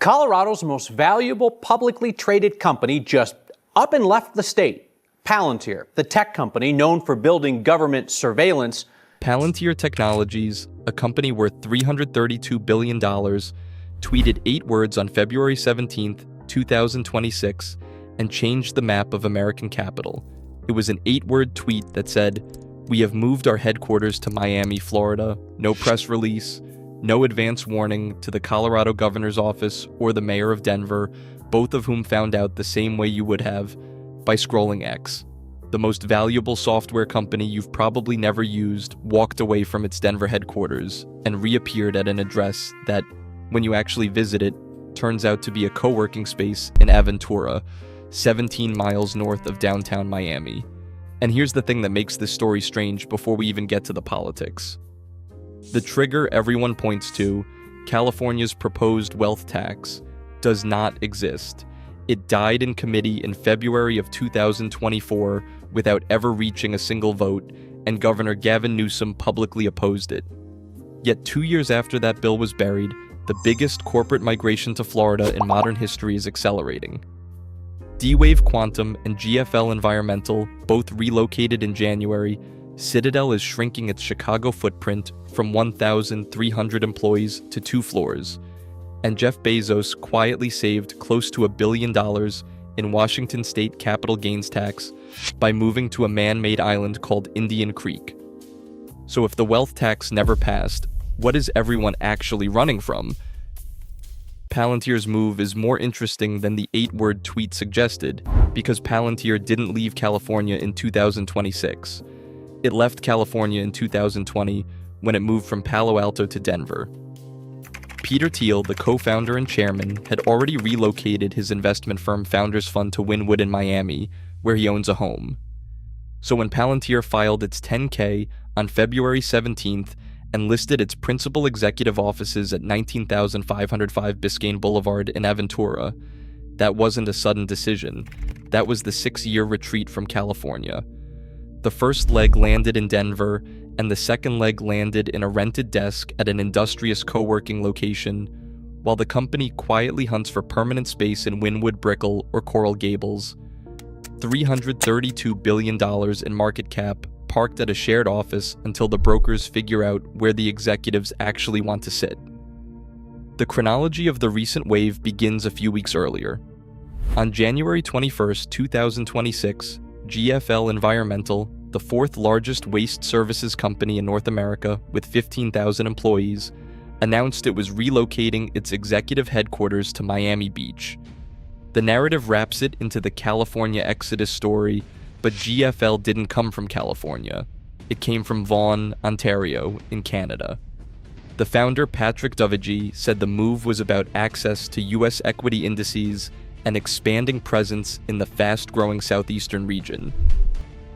Colorado's most valuable publicly traded company just up and left the state. Palantir, the tech company known for building government surveillance. Palantir Technologies, a company worth $332 billion, tweeted 8 words on February 17, 2026, and changed the map of American capital. It was an 8-word tweet that said, "We have moved our headquarters to Miami, Florida. No press release, no advance warning to the Colorado governor's office or the mayor of Denver, both of whom found out the same way you would have, by scrolling X. The most valuable software company you've probably never used walked away from its Denver headquarters and reappeared at an address that, when you actually visit it, turns out to be a co-working space in Aventura, 17 miles north of downtown Miami." And here's the thing that makes this story strange before we even get to the politics. The trigger everyone points to, California's proposed wealth tax, does not exist. It died in committee in February of 2024 without ever reaching a single vote, and Governor Gavin Newsom publicly opposed it. Yet 2 years after that bill was buried, the biggest corporate migration to Florida in modern history is accelerating. D-Wave Quantum and GFL Environmental both relocated in January. Citadel is shrinking its Chicago footprint from 1,300 employees to 2 floors. And Jeff Bezos quietly saved close to $1 billion in Washington state capital gains tax by moving to a man-made island called Indian Creek. So if the wealth tax never passed, what is everyone actually running from? Palantir's move is more interesting than the 8-word tweet suggested, because Palantir didn't leave California in 2026. It left California in 2020 when it moved from Palo Alto to Denver. Peter Thiel, the co-founder and chairman, had already relocated his investment firm Founders Fund to Wynwood in Miami, where he owns a home. So when Palantir filed its 10K on February 17th and listed its principal executive offices at 19,505 Biscayne Boulevard in Aventura, that wasn't a sudden decision. That was the 6-year retreat from California. The first leg landed in Denver, and the second leg landed in a rented desk at an industrious co-working location, while the company quietly hunts for permanent space in Wynwood, Brickell, or Coral Gables. $332 billion in market cap, parked at a shared office until the brokers figure out where the executives actually want to sit. The chronology of the recent wave begins a few weeks earlier. On January 21, 2026, GFL Environmental, the 4th largest waste services company in North America with 15,000 employees, announced it was relocating its executive headquarters to Miami Beach. The narrative wraps it into the California Exodus story, but GFL didn't come from California. It came from Vaughan, Ontario, in Canada. The founder, Patrick Dovigi, said the move was about access to U.S. equity indices and expanding presence in the fast-growing southeastern region.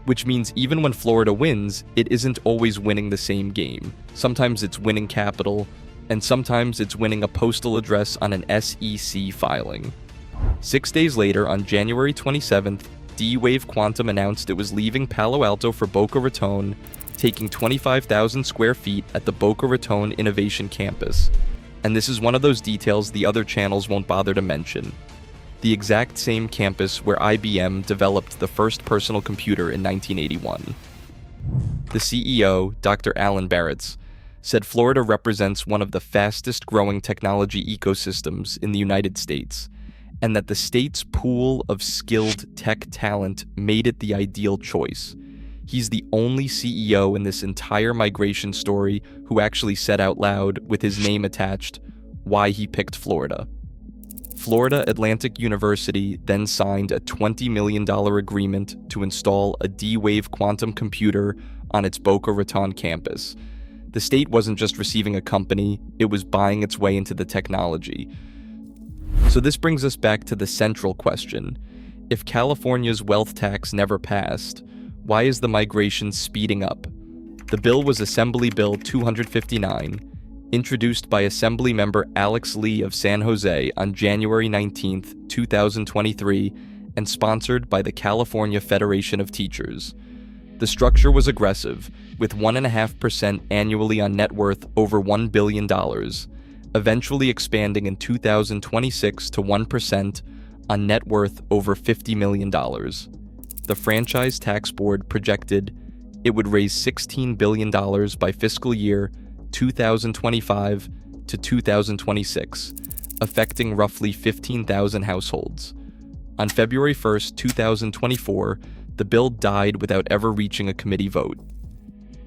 Which means even when Florida wins, it isn't always winning the same game. Sometimes it's winning capital, and sometimes it's winning a postal address on an SEC filing. 6 days later, on January 27th, D-Wave Quantum announced it was leaving Palo Alto for Boca Raton, taking 25,000 square feet at the Boca Raton Innovation Campus. And this is one of those details the other channels won't bother to mention. The exact same campus where IBM developed the first personal computer in 1981. The CEO, Dr. Alan Baratz, said Florida represents one of the fastest growing technology ecosystems in the United States, and that the state's pool of skilled tech talent made it the ideal choice. He's the only CEO in this entire migration story who actually said out loud, with his name attached, why he picked Florida. Florida Atlantic University then signed a $20 million agreement to install a D-Wave quantum computer on its Boca Raton campus. The state wasn't just receiving a company, it was buying its way into the technology. So this brings us back to the central question. If California's wealth tax never passed, why is the migration speeding up? The bill was Assembly Bill 259, introduced by Assemblymember Alex Lee of San Jose on January 19, 2023, and sponsored by the California Federation of Teachers. The structure was aggressive, with 1.5% annually on net worth over $1 billion, eventually expanding in 2026 to 1% on net worth over $50 million. The Franchise Tax Board projected it would raise $16 billion by fiscal year 2025 to 2026, affecting roughly 15,000 households. On February 1st, 2024, the bill died without ever reaching a committee vote.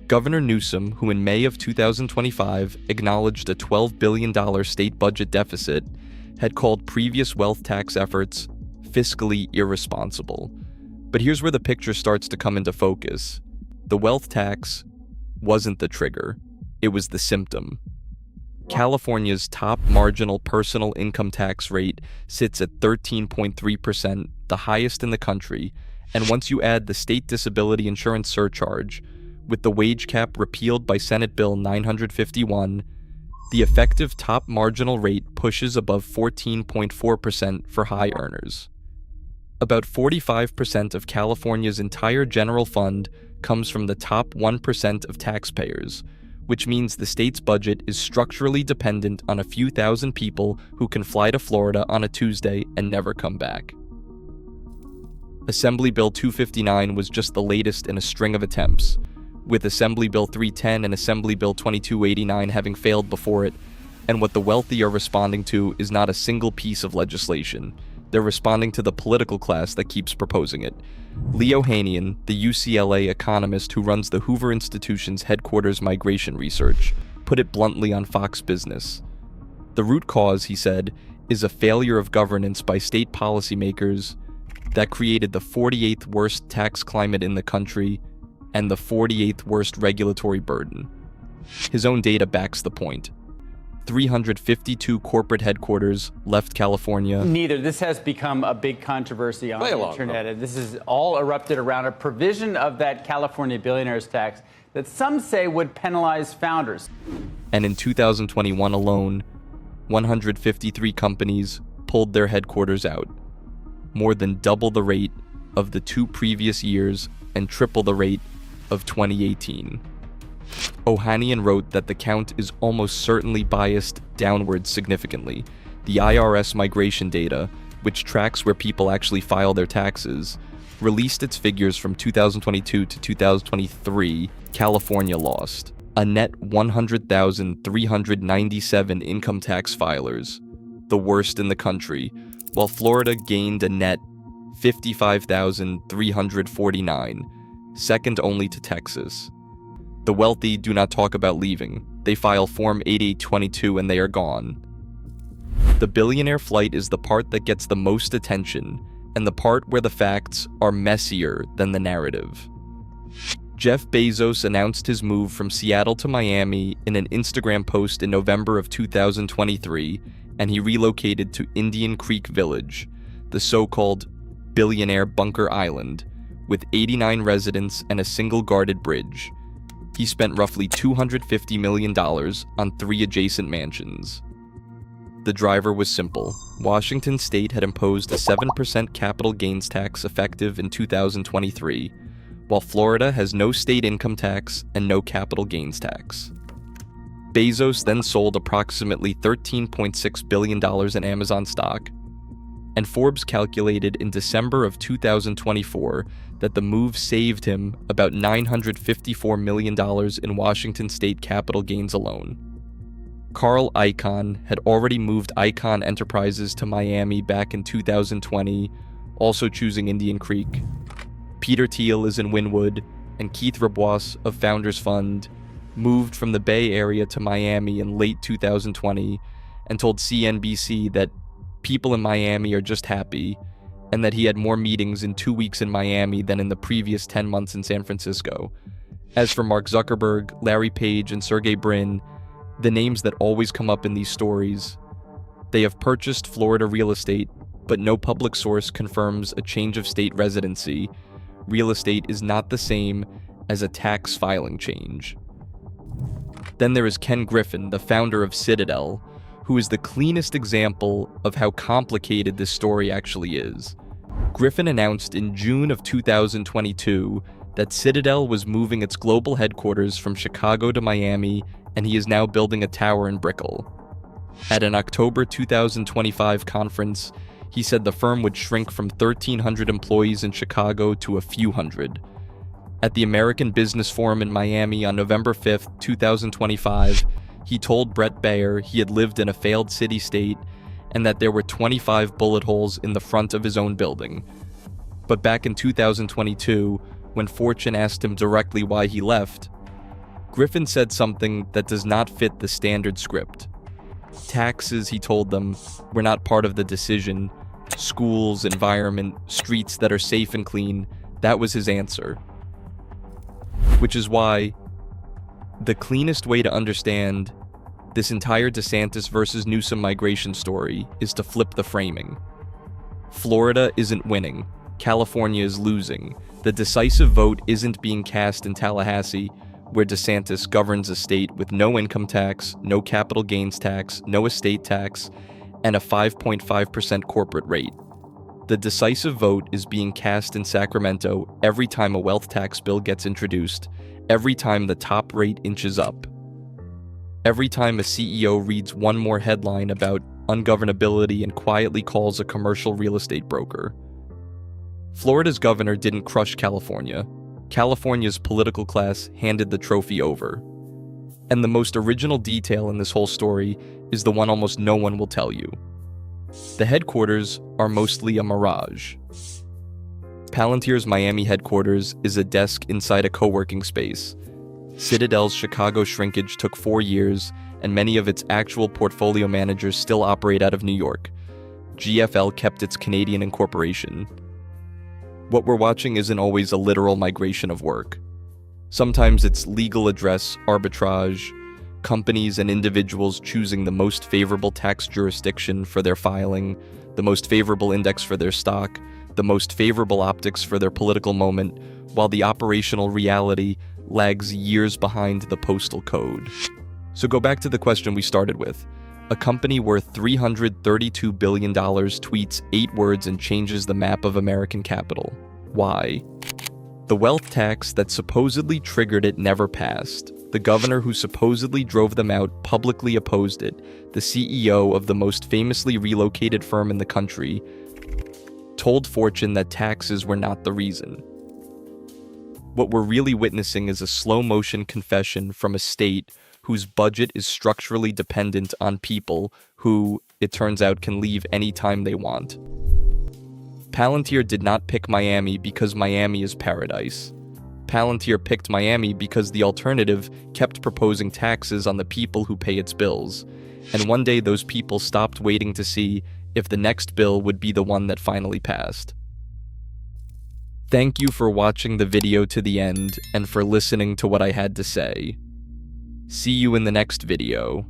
Governor Newsom, who in May of 2025 acknowledged a $12 billion state budget deficit, had called previous wealth tax efforts fiscally irresponsible. But here's where the picture starts to come into focus. The wealth tax wasn't the trigger, it was the symptom. California's top marginal personal income tax rate sits at 13.3%, the highest in the country, and once you add the state disability insurance surcharge, with the wage cap repealed by Senate Bill 951, the effective top marginal rate pushes above 14.4% for high earners. About 45% of California's entire general fund comes from the top 1% of taxpayers, which means the state's budget is structurally dependent on a few thousand people who can fly to Florida on a Tuesday and never come back. Assembly Bill 259 was just the latest in a string of attempts, with Assembly Bill 310 and Assembly Bill 2289 having failed before it, and what the wealthy are responding to is not a single piece of legislation. They're responding to the political class that keeps proposing it. Leo Hanian, the UCLA economist who runs the Hoover Institution's headquarters migration research, put it bluntly on Fox Business. The root cause, he said, is a failure of governance by state policymakers that created the 48th worst tax climate in the country and the 48th worst regulatory burden. His own data backs the point. 352 corporate headquarters left California. Neither. This has become a big controversy on the internet. This is all erupted around a provision of that California billionaires tax that some say would penalize founders. And in 2021 alone, 153 companies pulled their headquarters out, more than double the rate of the 2 previous years and triple the rate of 2018. Ohanian wrote that the count is almost certainly biased downwards significantly. The IRS migration data, which tracks where people actually file their taxes, released its figures from 2022 to 2023. California lost a net 100,397 income tax filers, the worst in the country, while Florida gained a net 55,349, second only to Texas. The wealthy do not talk about leaving. They file Form 8822 and they are gone. The billionaire flight is the part that gets the most attention, and the part where the facts are messier than the narrative. Jeff Bezos announced his move from Seattle to Miami in an Instagram post in November of 2023, and he relocated to Indian Creek Village, the so-called Billionaire Bunker Island, with 89 residents and a single guarded bridge. He spent roughly $250 million on 3 adjacent mansions. The driver was simple. Washington state had imposed a 7% capital gains tax effective in 2023, while Florida has no state income tax and no capital gains tax. Bezos then sold approximately $13.6 billion in Amazon stock, and Forbes calculated in December of 2024 that the move saved him about $954 million in Washington state capital gains alone. Carl Icahn had already moved Icahn Enterprises to Miami back in 2020, also choosing Indian Creek. Peter Thiel is in Wynwood, and Keith Rabois of Founders Fund moved from the Bay Area to Miami in late 2020 and told CNBC that people in Miami are just happy, and that he had more meetings in 2 weeks in Miami than in the previous 10 months in San Francisco. As for Mark Zuckerberg, Larry Page, and Sergey Brin, the names that always come up in these stories, they have purchased Florida real estate, but no public source confirms a change of state residency. Real estate is not the same as a tax filing change. Then there is Ken Griffin, the founder of Citadel, who is the cleanest example of how complicated this story actually is. Griffin announced in June of 2022 that Citadel was moving its global headquarters from Chicago to Miami, and he is now building a tower in Brickell. At an October 2025 conference, he said the firm would shrink from 1,300 employees in Chicago to a few hundred. At the American Business Forum in Miami on November 5, 2025, he told Brett Baer he had lived in a failed city-state and that there were 25 bullet holes in the front of his own building. But back in 2022, when Fortune asked him directly why he left, Griffin said something that does not fit the standard script. Taxes, he told them, were not part of the decision. Schools, environment, streets that are safe and clean, that was his answer. Which is why the cleanest way to understand this entire DeSantis versus Newsom migration story is to flip the framing. Florida isn't winning. California is losing. The decisive vote isn't being cast in Tallahassee, where DeSantis governs a state with no income tax, no capital gains tax, no estate tax, and a 5.5% corporate rate. The decisive vote is being cast in Sacramento every time a wealth tax bill gets introduced, every time the top rate inches up, every time a CEO reads one more headline about ungovernability and quietly calls a commercial real estate broker. Florida's governor didn't crush California. California's political class handed the trophy over. And the most original detail in this whole story is the one almost no one will tell you. The headquarters are mostly a mirage. Palantir's Miami headquarters is a desk inside a co-working space. Citadel's Chicago shrinkage took 4 years, and many of its actual portfolio managers still operate out of New York. GFL kept its Canadian incorporation. What we're watching isn't always a literal migration of work. Sometimes it's legal address arbitrage, companies and individuals choosing the most favorable tax jurisdiction for their filing, the most favorable index for their stock, the most favorable optics for their political moment, while the operational reality lags years behind the postal code. So go back to the question we started with. A company worth $332 billion tweets 8 words and changes the map of American capital. Why? The wealth tax that supposedly triggered it never passed. The governor who supposedly drove them out publicly opposed it. The CEO of the most famously relocated firm in the country told Fortune that taxes were not the reason. What we're really witnessing is a slow-motion confession from a state whose budget is structurally dependent on people who, it turns out, can leave any time they want. Palantir did not pick Miami because Miami is paradise. Palantir picked Miami because the alternative kept proposing taxes on the people who pay its bills, and one day those people stopped waiting to see if the next bill would be the one that finally passed. Thank you for watching the video to the end and for listening to what I had to say. See you in the next video.